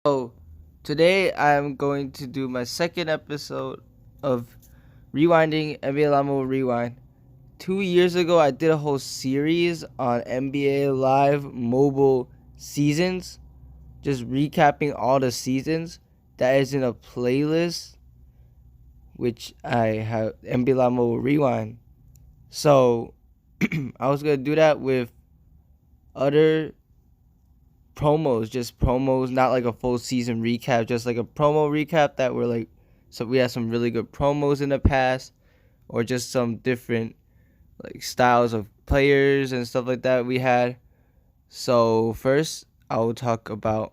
So today I'm going to do my second episode of Rewinding NBA Live Rewind. 2 years ago, I did a whole series on NBA Live mobile seasons, just recapping all the seasons. That is in a playlist, which I have NBA Live Mobile Rewind. So I was gonna do that with other promos, just promos, not like a full season recap, just like a promo recap that were like, so we had some really good promos in the past, or just some different like styles of players and stuff like that we had. So first, I will talk about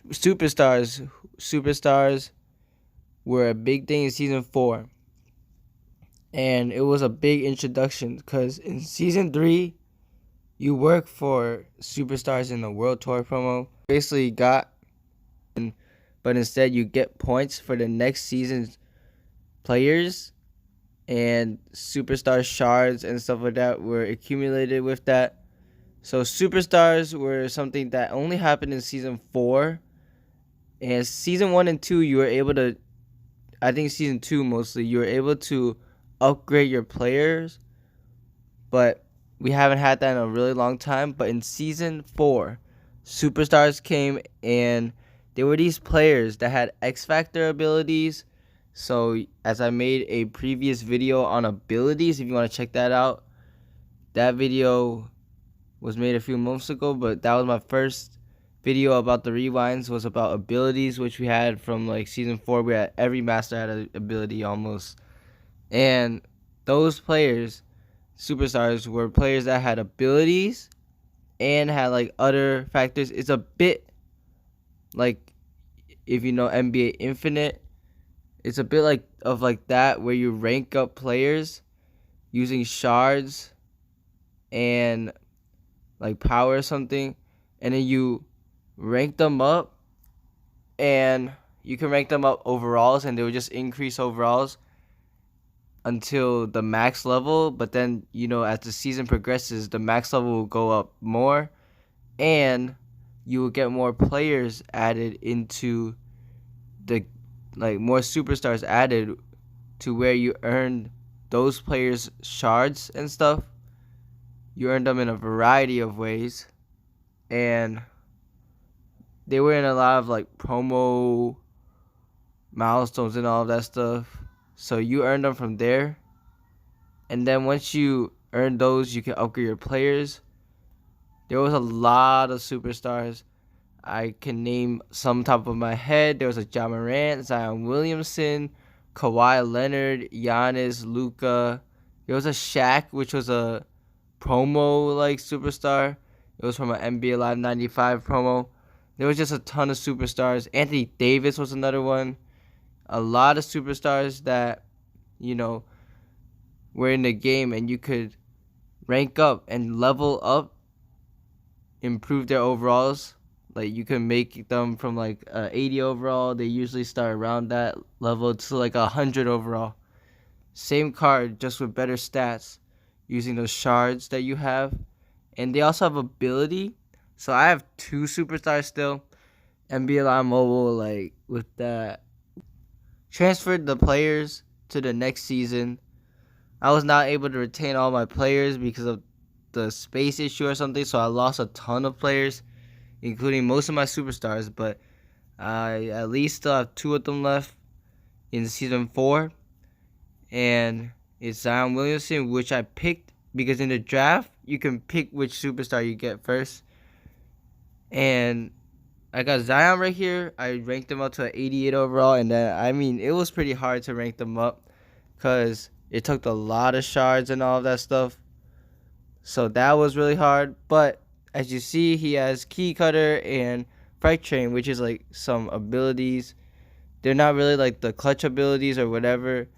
superstars. Superstars were a big thing in season 4, and it was a big introduction because in season 3 you work for superstars in the World Tour promo. Basically got, but instead you get points for the next season's players, and superstar shards and stuff like that were accumulated with that. So superstars were something that only happened in season 4, and season 1 and 2 you were able to, I think season 2 mostly, you were able to upgrade your players, but we haven't had that in a really long time. But in season 4, superstars came, and there were these players that had X Factor abilities. So as I made a previous video on abilities, if you want to check that out, that video was made a few months ago, but that was my first video about the rewinds, was about abilities, which we had from like season 4. We had every master had an ability almost, and those players, superstars, were players that had abilities and had like other factors. It's a bit like, if you know NBA Infinite, it's a bit like that, where you rank up players using shards and like power or something, and then you rank them up, and you can rank them up overalls, and they will just increase overalls until the max level. But then, as the season progresses, the max level will go up more, and you will get more players added into the, like, more superstars added, to where you earn those players shards and stuff. You earned them in a variety of ways, and they were in a lot of like promo milestones and all of that stuff. So you earned them from there, and then once you earn those, you can upgrade your players. There was a lot of superstars. I can name some top of my head. There was a Ja Morant, Zion Williamson, Kawhi Leonard, Giannis, Luka. There was a Shaq, which was a promo like superstar. It was from an NBA Live 95 promo. There was just a ton of superstars. Anthony Davis was another one. A lot of superstars that, you know, were in the game, and you could rank up and level up, improve their overalls. Like, you can make them from like 80 overall. They usually start around that level to like 100 overall. Same card, just with better stats, using those shards that you have. And they also have ability. So I have 2 superstars still. NBA Live Mobile, like, with that, transferred the players to the next season. I was not able to retain all my players because of the space issue or something, so I lost a ton of players, including most of my superstars, but I at least still have 2 of them left in season 4, and it's Zion Williamson, which I picked because in the draft you can pick which superstar you get first, and I got Zion right here. I ranked them up to an 88 overall, and then, it was pretty hard to rank them up because it took a lot of shards and all of that stuff. So that was really hard. But as you see, he has Key Cutter and Fright Train, which is like some abilities. They're not really like the clutch abilities or whatever.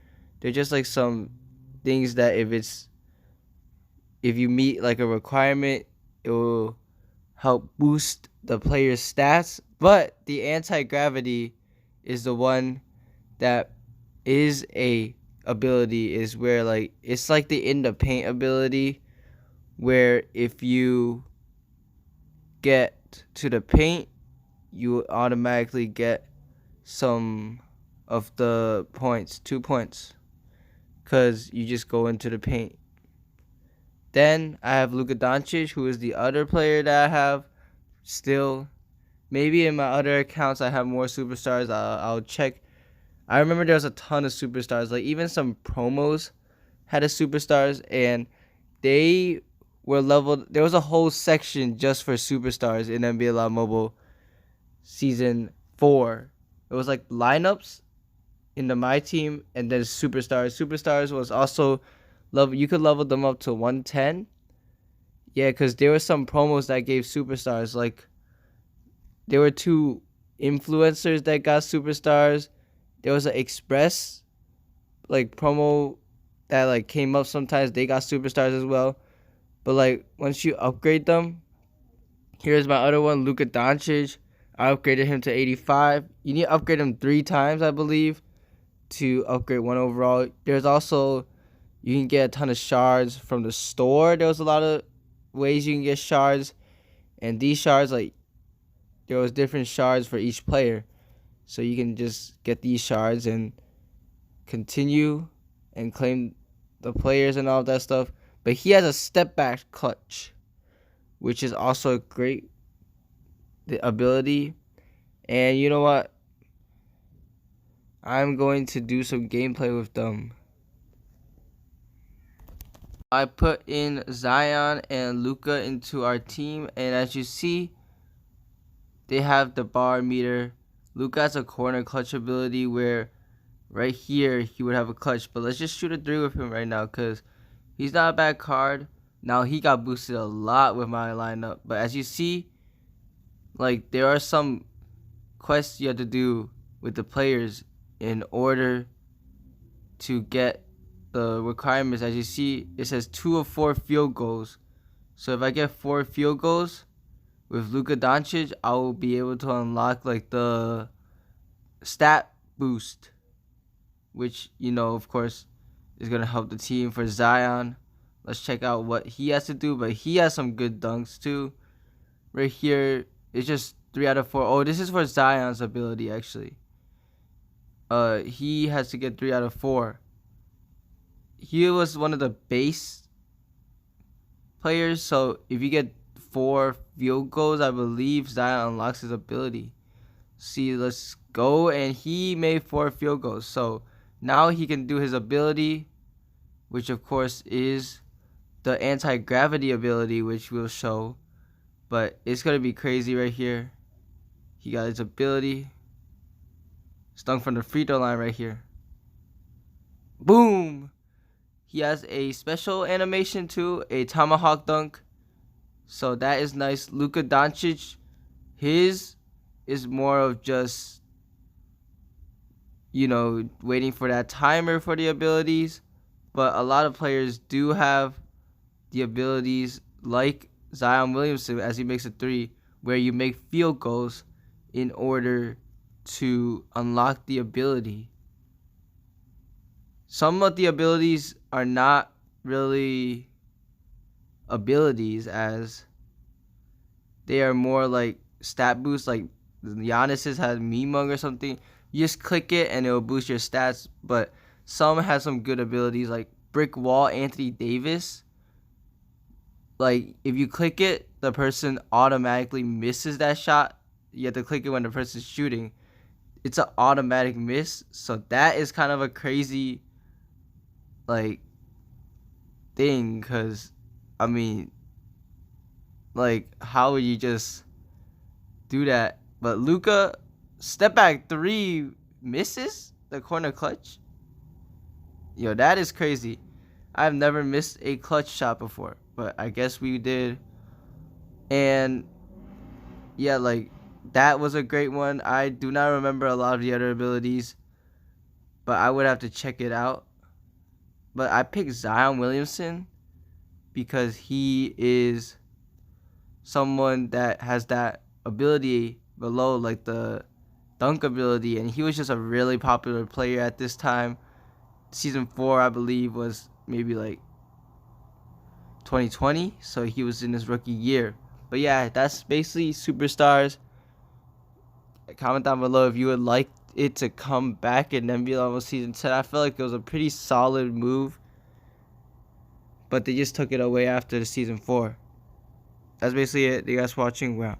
They're just like some things that if you meet like a requirement, it will help boost the player's stats. But the anti-gravity is the one that is a ability, is where like it's like the in the paint ability, where if you get to the paint, you automatically get some of the points, 2 points, because you just go into the paint. Then I have Luka Doncic, who is the other player that I have still. Maybe in my other accounts I have more superstars. I'll check. I remember there was a ton of superstars. Like even some promos had a superstars, and they were leveled. There was a whole section just for superstars in NBA Live Mobile Season 4. It was like lineups in the My Team, and then superstars. Superstars was also level. You could level them up to 110. Yeah, because there were some promos that gave superstars. Like there were 2 influencers that got superstars. There was an Express like promo that like came up sometimes. They got superstars as well. But like once you upgrade them, here's my other one, Luka Doncic. I upgraded him to 85. You need to upgrade him 3 times, I believe, to upgrade 1 overall. There's also, you can get a ton of shards from the store. There was a lot of ways you can get shards. And these shards, like, there was different shards for each player. So you can just get these shards and continue and claim the players and all that stuff. But he has a step back clutch, which is also a great ability. And you know what? I'm going to do some gameplay with them. I put in Zion and Luka into our team, and as you see, they have the bar meter. Luka has a corner clutch ability where right here he would have a clutch, but let's just shoot a 3 with him right now because he's not a bad card. Now he got boosted a lot with my lineup, but as you see, like there are some quests you have to do with the players in order to get the requirements. As you see, it says 2 of 4 field goals. So if I get 4 field goals with Luka Doncic, I will be able to unlock like the stat boost, which, you know, of course, is going to help the team. For Zion, let's check out what he has to do, but he has some good dunks too. Right here, it's just 3 out of 4. Oh, this is for Zion's ability, actually. He has to get 3 out of 4. He was one of the base players, so if you get 4 field goals, I believe Zion unlocks his ability. See, let's go, and he made 4 field goals, so now he can do his ability, which of course is the anti-gravity ability, which we'll show, but it's gonna be crazy right here. He got his ability. Stung from the free throw line right here. Boom! He has a special animation too, a tomahawk dunk. So that is nice. Luka Doncic, his is more of just, you know, waiting for that timer for the abilities. But a lot of players do have the abilities like Zion Williamson as he makes a 3, where you make field goals in order to unlock the ability. Some of the abilities are not really abilities, as they are more like stat boosts. Like Giannis's has Meme Mug or something. You just click it and it will boost your stats. But some have some good abilities, like Brick Wall Anthony Davis. Like if you click it, the person automatically misses that shot. You have to click it when the person's shooting. It's an automatic miss. So that is kind of a crazy like thing, because I mean, like, how would you just do that? But Luka, step back 3 misses the corner clutch. Yo, that is crazy. I've never missed a clutch shot before, but I guess we did. And yeah, like that was a great one. I do not remember a lot of the other abilities, but I would have to check it out. But I picked Zion Williamson because he is someone that has that ability below, like the dunk ability, and he was just a really popular player at this time. Season 4, I believe, was maybe like 2020, so he was in his rookie year. But yeah, that's basically superstars. Comment down below if you would like it to come back in Nebula Almost Season 10. I feel like it was a pretty solid move, but they just took it away after the Season 4. That's basically it. Thank you guys for watching. Wow.